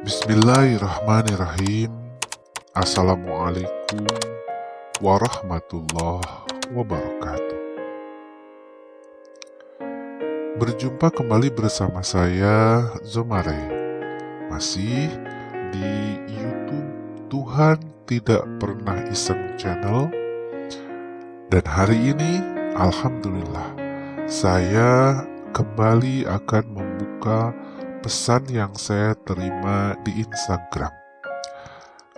Bismillahirrahmanirrahim. Assalamualaikum warahmatullahi wabarakatuh. Berjumpa kembali bersama saya, Zomare. Masih di YouTube Tuhan Tidak Pernah Iseng Channel. Dan hari ini, alhamdulillah, saya kembali akan membuka pesan yang saya terima di Instagram.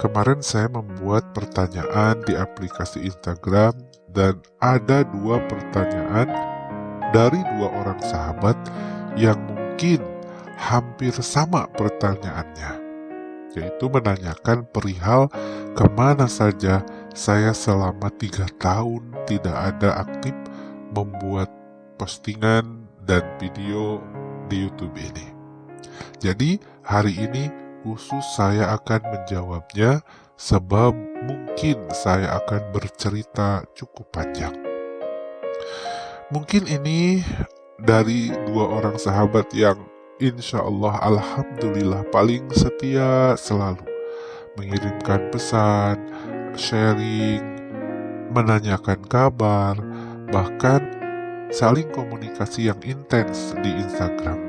Kemarin saya membuat pertanyaan di aplikasi Instagram dan ada 2 pertanyaan dari 2 orang sahabat yang mungkin hampir sama pertanyaannya, yaitu menanyakan perihal kemana saja saya selama 3 tahun tidak ada aktif membuat postingan dan video di YouTube ini. Jadi hari ini khusus saya akan menjawabnya sebab mungkin saya akan bercerita cukup panjang. Mungkin ini dari 2 orang sahabat yang insya Allah alhamdulillah paling setia selalu mengirimkan pesan, sharing, menanyakan kabar, bahkan saling komunikasi yang intens di Instagram.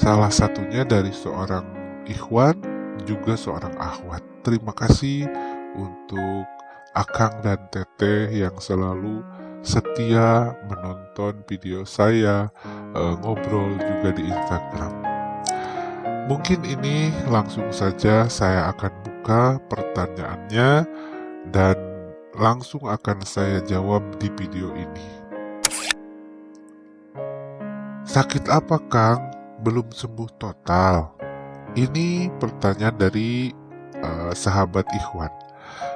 Salah satunya dari seorang ikhwan, juga seorang akhwat. Terima kasih untuk Akang dan Teteh yang selalu setia menonton video saya, ngobrol juga di Instagram. Mungkin ini langsung saja saya akan buka pertanyaannya dan langsung akan saya jawab di video ini. Sakit apa, Kang? Belum sembuh total? Ini pertanyaan dari sahabat Ikhwan.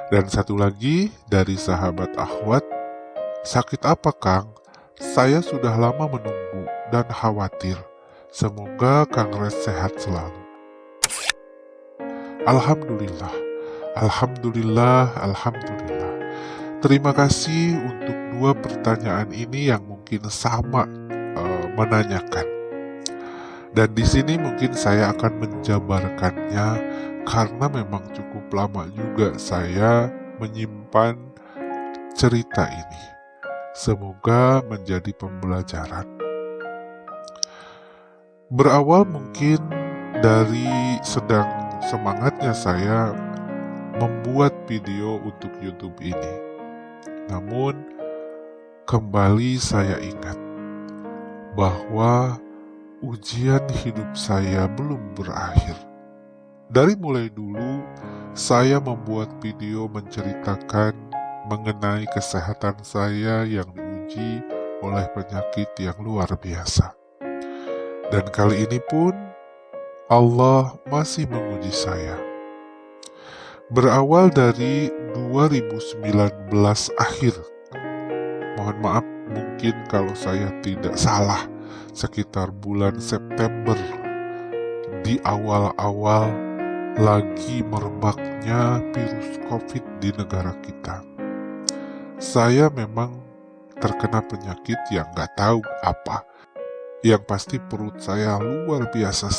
Dan satu lagi dari sahabat Akhwat. Sakit apa, Kang? Saya sudah lama menunggu dan khawatir. Semoga Kang Res sehat selalu. Alhamdulillah, alhamdulillah, alhamdulillah. Terima kasih untuk 2 pertanyaan ini yang mungkin sama menanyakan. Dan di sini mungkin saya akan menjabarkannya karena memang cukup lama juga saya menyimpan cerita ini. Semoga menjadi pembelajaran. Berawal mungkin dari sedang semangatnya saya membuat video untuk YouTube ini. Namun kembali saya ingat bahwa ujian hidup saya belum berakhir. Dari mulai dulu, saya membuat video menceritakan mengenai kesehatan saya yang diuji oleh penyakit yang luar biasa. Dan kali ini pun, Allah masih menguji saya. Berawal dari 2019 akhir, mohon maaf mungkin kalau saya tidak salah, sekitar bulan September, di awal-awal lagi merebaknya virus COVID di negara kita. Saya memang terkena penyakit yang gak tahu apa. Yang pasti perut saya luar biasa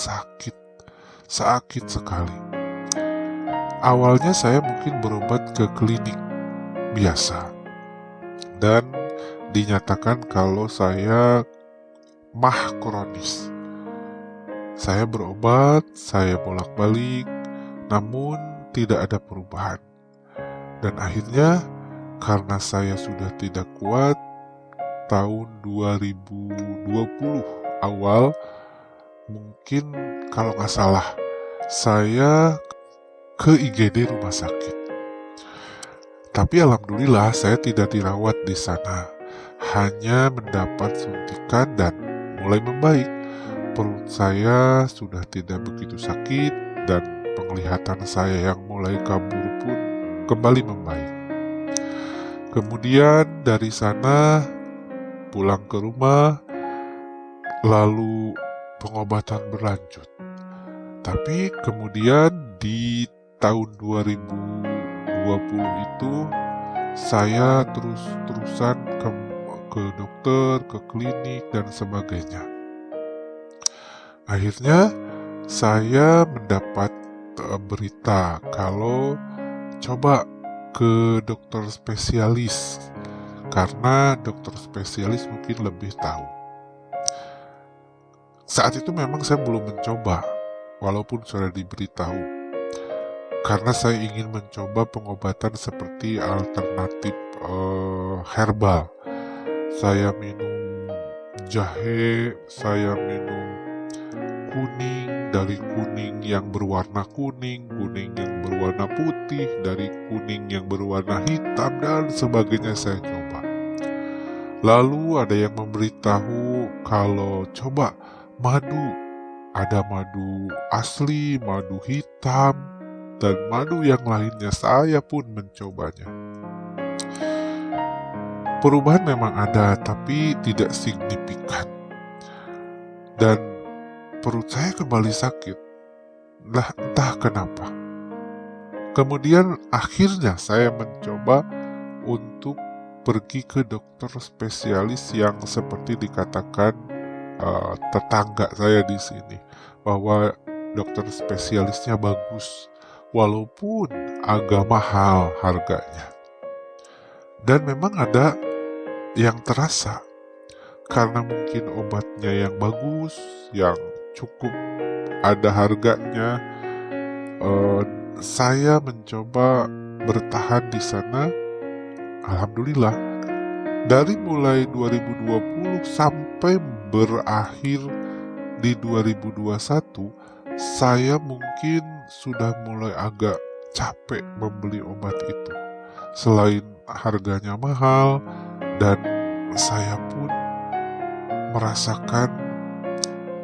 sakit sekali. Awalnya saya mungkin berobat ke klinik biasa dan dinyatakan kalau saya MAH kronis. Saya berobat, saya bolak-balik, namun tidak ada perubahan. Dan akhirnya karena saya sudah tidak kuat, tahun 2020 awal, mungkin kalau nggak salah, saya ke IGD rumah sakit. Tapi alhamdulillah saya tidak dirawat di sana, hanya mendapat suntikan dan mulai membaik. Perut saya sudah tidak begitu sakit dan penglihatan saya yang mulai kabur pun kembali membaik. Kemudian dari sana pulang ke rumah, lalu pengobatan berlanjut. Tapi kemudian di tahun 2020 itu saya terus-terusan ke dokter, ke klinik dan sebagainya. Akhirnya saya mendapat berita kalau coba ke dokter spesialis, karena dokter spesialis mungkin lebih tahu. Saat itu memang saya belum mencoba, walaupun sudah diberitahu, karena saya ingin mencoba pengobatan seperti alternatif herbal. Saya minum jahe, saya minum kuning, dari kuning yang berwarna kuning, kuning yang berwarna putih, dari kuning yang berwarna hitam, dan sebagainya saya coba. Lalu ada yang memberitahu kalau coba madu, ada madu asli, madu hitam, dan madu yang lainnya. Saya pun mencobanya. Perubahan memang ada, tapi tidak signifikan. Dan perut saya kembali sakit. Lah, entah kenapa. Kemudian akhirnya saya mencoba untuk pergi ke dokter spesialis yang seperti dikatakan tetangga saya di sini, bahwa dokter spesialisnya bagus, walaupun agak mahal harganya. Dan memang ada yang terasa, karena mungkin obatnya yang bagus, yang cukup ada harganya. Saya mencoba bertahan di sana. Alhamdulillah, dari mulai 2020 sampai berakhir di 2021, saya mungkin sudah mulai agak capek membeli obat itu. Selain harganya mahal, dan saya pun merasakan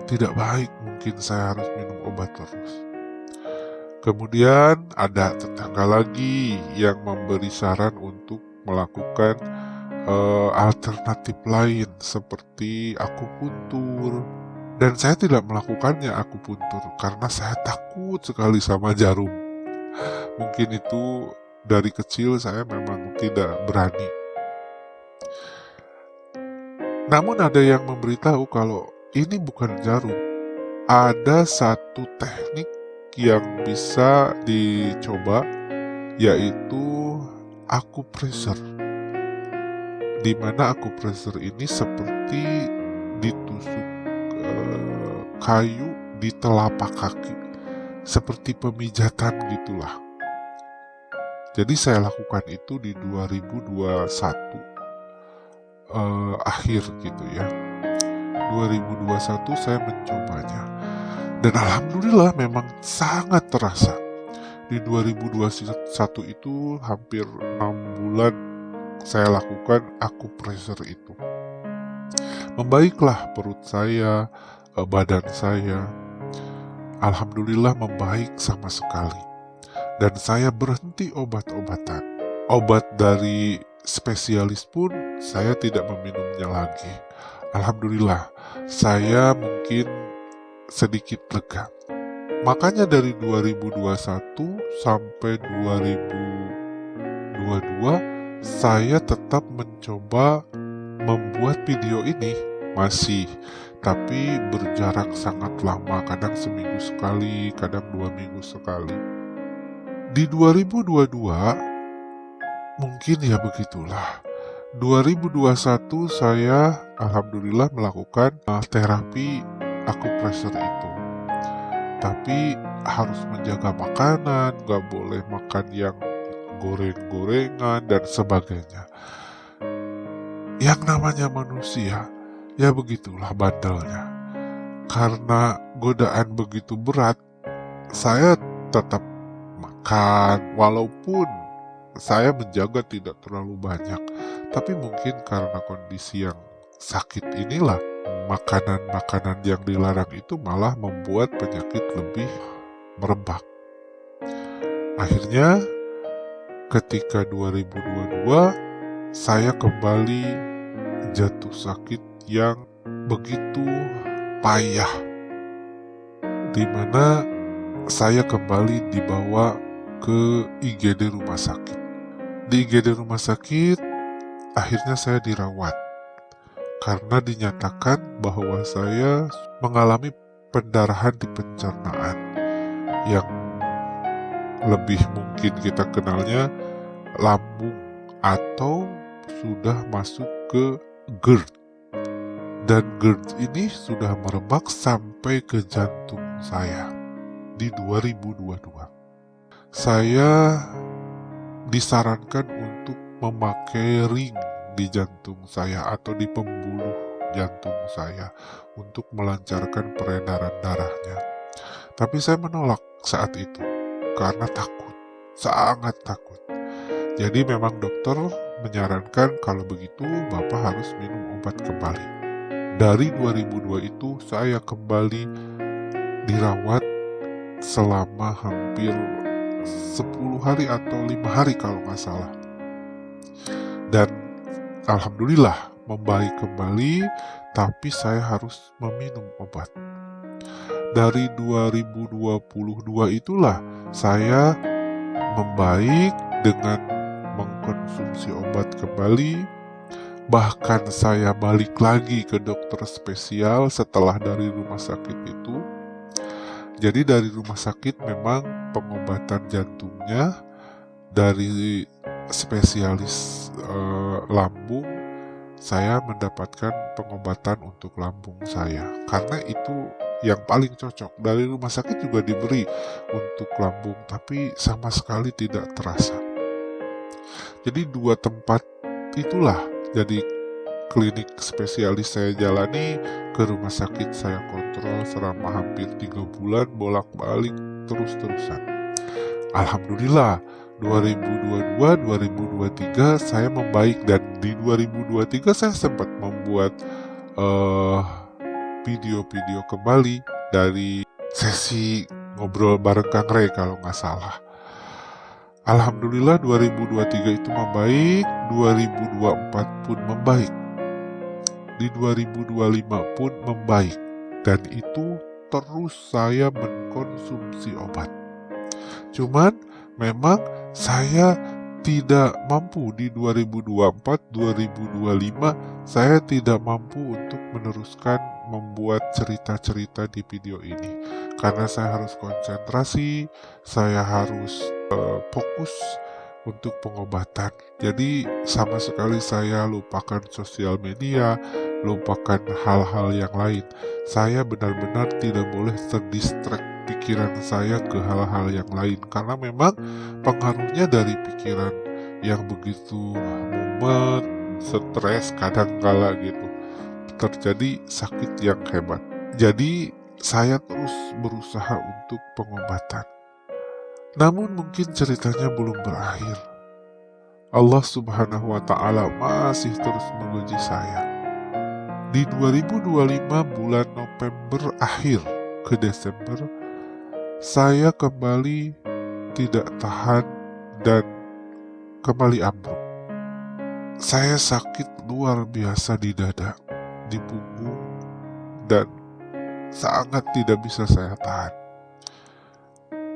tidak baik, mungkin saya harus minum obat terus. Kemudian ada tetangga lagi yang memberi saran untuk melakukan alternatif lain seperti akupuntur. Dan saya tidak melakukannya akupuntur karena saya takut sekali sama jarum. Mungkin itu dari kecil saya memang tidak berani. Namun ada yang memberitahu kalau ini bukan jarum. Ada satu teknik yang bisa dicoba, yaitu akupressure. Di mana akupressure ini seperti ditusuk kayu di telapak kaki, seperti pemijatan gitulah. Jadi saya lakukan itu di 2021 akhir gitu ya. 2021 saya mencobanya, dan alhamdulillah memang sangat terasa. Di 2021 itu hampir 6 bulan saya lakukan akupressure itu. Membaiklah perut saya, badan saya. Alhamdulillah membaik sama sekali. Dan saya berhenti obat-obatan. Obat dari spesialis pun saya tidak meminumnya lagi. Alhamdulillah, saya mungkin sedikit lega. Makanya dari 2021 sampai 2022 saya tetap mencoba membuat video ini masih, tapi berjarak sangat lama, kadang seminggu sekali, kadang 2 minggu sekali. Di 2022 mungkin ya begitulah. 2021 saya alhamdulillah melakukan terapi akupressure itu. Tapi harus menjaga makanan, gak boleh makan yang goreng-gorengan dan sebagainya. Yang namanya manusia, ya begitulah bandelnya. Karena godaan begitu berat, saya tetap makan, walaupun saya menjaga tidak terlalu banyak. Tapi mungkin karena kondisi yang sakit inilah, makanan-makanan yang dilarang itu malah membuat penyakit lebih merebak. Akhirnya ketika 2022 saya kembali jatuh sakit yang begitu payah, di mana saya kembali dibawa ke IGD rumah sakit. Di IGD rumah sakit akhirnya saya dirawat karena dinyatakan bahwa saya mengalami pendarahan di pencernaan yang lebih mungkin kita kenalnya lambung atau sudah masuk ke GERD. Dan GERD ini sudah merebak sampai ke jantung saya di 2022. Saya disarankan untuk memakai ring di jantung saya atau di pembuluh jantung saya untuk melancarkan peredaran darahnya. Tapi saya menolak saat itu karena takut, sangat takut. Jadi memang dokter menyarankan kalau begitu Bapak harus minum obat kembali. Dari 2002 itu saya kembali dirawat selama hampir 10 hari atau 5 hari kalau nggak salah. Dan alhamdulillah membaik kembali, tapi saya harus meminum obat. Dari 2022 itulah saya membaik dengan mengkonsumsi obat kembali. Bahkan saya balik lagi ke dokter spesial setelah dari rumah sakit itu. Jadi dari rumah sakit memang pengobatan jantungnya dari spesialis lambung, saya mendapatkan pengobatan untuk lambung saya. Karena itu yang paling cocok. Dari rumah sakit juga diberi untuk lambung, tapi sama sekali tidak terasa. Jadi dua tempat itulah jadi klinik spesialis saya jalani, ke rumah sakit saya kontrol selama hampir 3 bulan bolak-balik terus-terusan. Alhamdulillah 2022-2023 saya membaik, dan di 2023 saya sempat membuat video-video kembali dari sesi ngobrol bareng Kang Ray kalau nggak salah. Alhamdulillah 2023 itu membaik, 2024 pun membaik, di 2025 pun membaik, dan itu terus saya mengkonsumsi obat. Cuman memang saya tidak mampu di 2024-2025, saya tidak mampu untuk meneruskan membuat cerita-cerita di video ini. Karena saya harus konsentrasi, saya harus fokus untuk pengobatan. Jadi sama sekali saya lupakan sosial media, lupakan hal-hal yang lain. Saya benar-benar tidak boleh terdistract pikiran saya ke hal-hal yang lain, karena memang pengaruhnya dari pikiran yang begitu mumet, stres, kadang-kala gitu terjadi sakit yang hebat. Jadi saya terus berusaha untuk pengobatan. Namun mungkin ceritanya belum berakhir. Allah Subhanahu wa Ta'ala masih terus menguji saya. Di 2025 bulan November akhir ke Desember, saya kembali tidak tahan dan kembali ambruk. Saya sakit luar biasa di dada, di punggung, dan sangat tidak bisa saya tahan.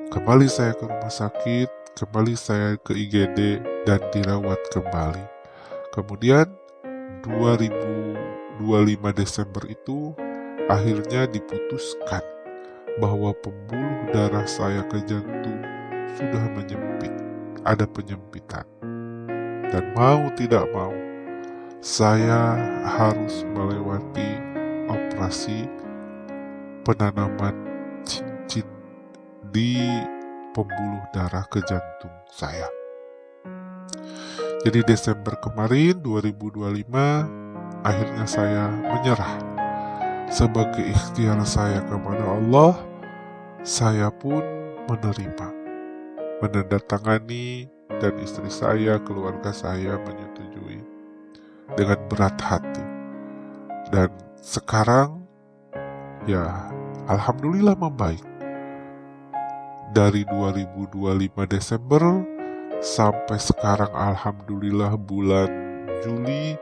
Kembali saya ke rumah sakit, kembali saya ke IGD dan dirawat kembali. Kemudian 2025 Desember itu akhirnya diputuskan bahwa pembuluh darah saya ke jantung sudah menyempit, ada penyempitan. Dan mau tidak mau, saya harus melewati operasi penanaman cincin di pembuluh darah ke jantung saya. Jadi Desember kemarin 2025 akhirnya saya menyerah. Sebagai ikhtiar saya kepada Allah, saya pun menerima, menandatangani, dan istri saya, keluarga saya menyetujui dengan berat hati. Dan sekarang ya alhamdulillah membaik. Dari 2025 Desember sampai sekarang alhamdulillah bulan Juli,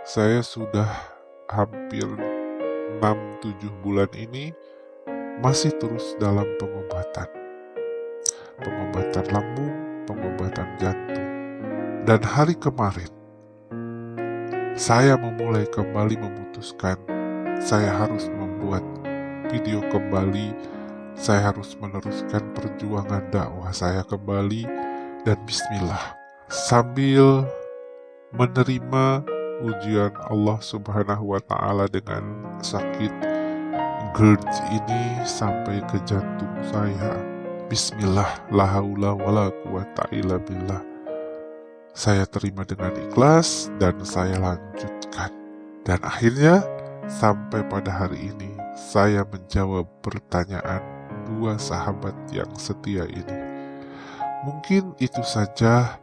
saya sudah hampir 6-7 bulan ini masih terus dalam pengobatan. Pengobatan lambung, pengobatan jantung. Dan hari kemarin saya memulai kembali memutuskan saya harus membuat video kembali, saya harus meneruskan perjuangan dakwah saya kembali, dan bismillah, sambil menerima ujian Allah Subhanahu wa Ta'ala dengan sakit GERD ini sampai ke jantung saya. Bismillah, la haula wala quwata illa billah. Saya terima dengan ikhlas dan saya lanjutkan. Dan akhirnya sampai pada hari ini saya menjawab pertanyaan dua sahabat yang setia ini. Mungkin itu saja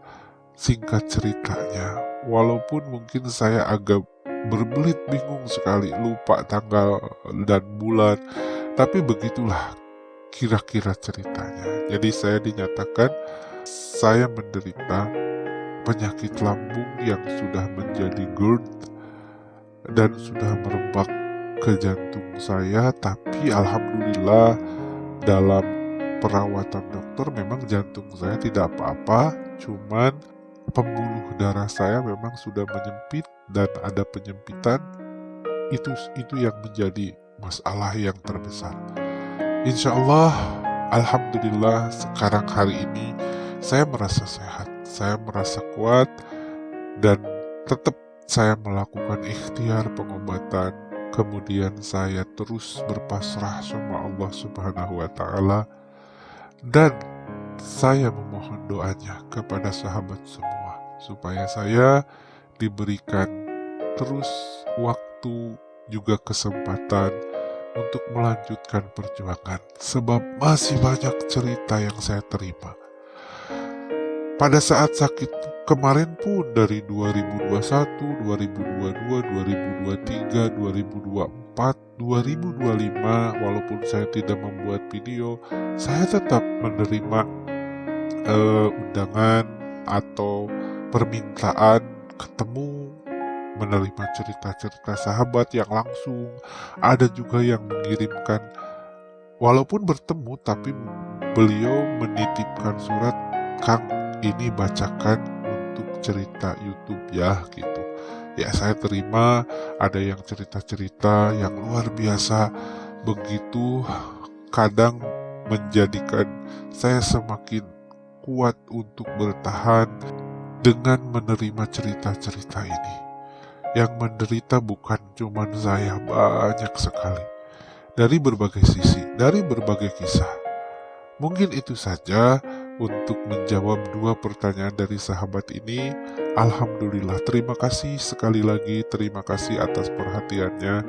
singkat ceritanya. Walaupun mungkin saya agak berbelit, bingung sekali, lupa tanggal dan bulan. Tapi begitulah kira-kira ceritanya. Jadi saya dinyatakan saya menderita penyakit lambung yang sudah menjadi GERD dan sudah merebak ke jantung saya. Tapi alhamdulillah dalam perawatan dokter memang jantung saya tidak apa-apa, cuman pembuluh darah saya memang sudah menyempit dan ada penyempitan. Itu yang menjadi masalah yang terbesar. Insya Allah, alhamdulillah sekarang hari ini saya merasa sehat, saya merasa kuat, dan tetap saya melakukan ikhtiar pengobatan. Kemudian saya terus berpasrah sama Allah Subhanahu wa Ta'ala, dan saya memohon doanya kepada sahabat semua supaya saya diberikan terus waktu juga kesempatan untuk melanjutkan perjuangan, sebab masih banyak cerita yang saya terima. Pada saat sakit kemarin pun dari 2021, 2022, 2023, 2024, 2025, walaupun saya tidak membuat video, saya tetap menerima undangan atau permintaan ketemu, menerima cerita-cerita sahabat yang langsung. Ada juga yang mengirimkan, walaupun bertemu tapi beliau menitipkan surat, "Kang, ini bacakan untuk cerita YouTube ya," gitu. Ya saya terima, ada yang cerita-cerita yang luar biasa, begitu kadang menjadikan saya semakin kuat untuk bertahan dengan menerima cerita-cerita ini. Yang menderita bukan cuma saya, banyak sekali. Dari berbagai sisi, dari berbagai kisah. Mungkin itu saja untuk menjawab dua pertanyaan dari sahabat ini. Alhamdulillah, terima kasih sekali lagi, terima kasih atas perhatiannya.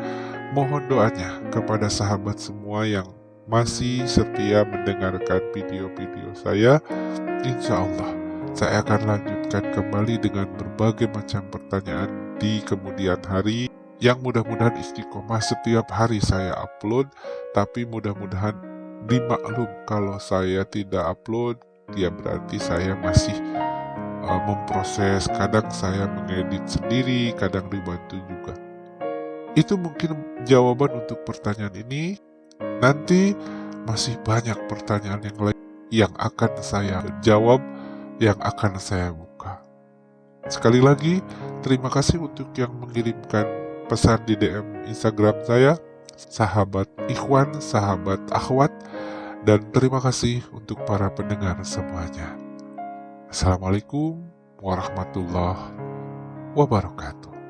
Mohon doanya kepada sahabat semua yang masih setia mendengarkan video-video saya. Insya Allah, saya akan lanjutkan kembali dengan berbagai macam pertanyaan di kemudian hari, yang mudah-mudahan istiqomah setiap hari saya upload. Tapi mudah-mudahan dimaklum kalau saya tidak upload, ya berarti saya masih memproses. Kadang saya mengedit sendiri, kadang dibantu juga. Itu mungkin jawaban untuk pertanyaan ini. Nanti masih banyak pertanyaan yang lain yang akan saya jawab, yang akan saya buka. Sekali lagi, terima kasih untuk yang mengirimkan pesan di DM Instagram saya, sahabat ikhwan, sahabat akhwat, dan terima kasih untuk para pendengar semuanya. Assalamualaikum warahmatullahi wabarakatuh.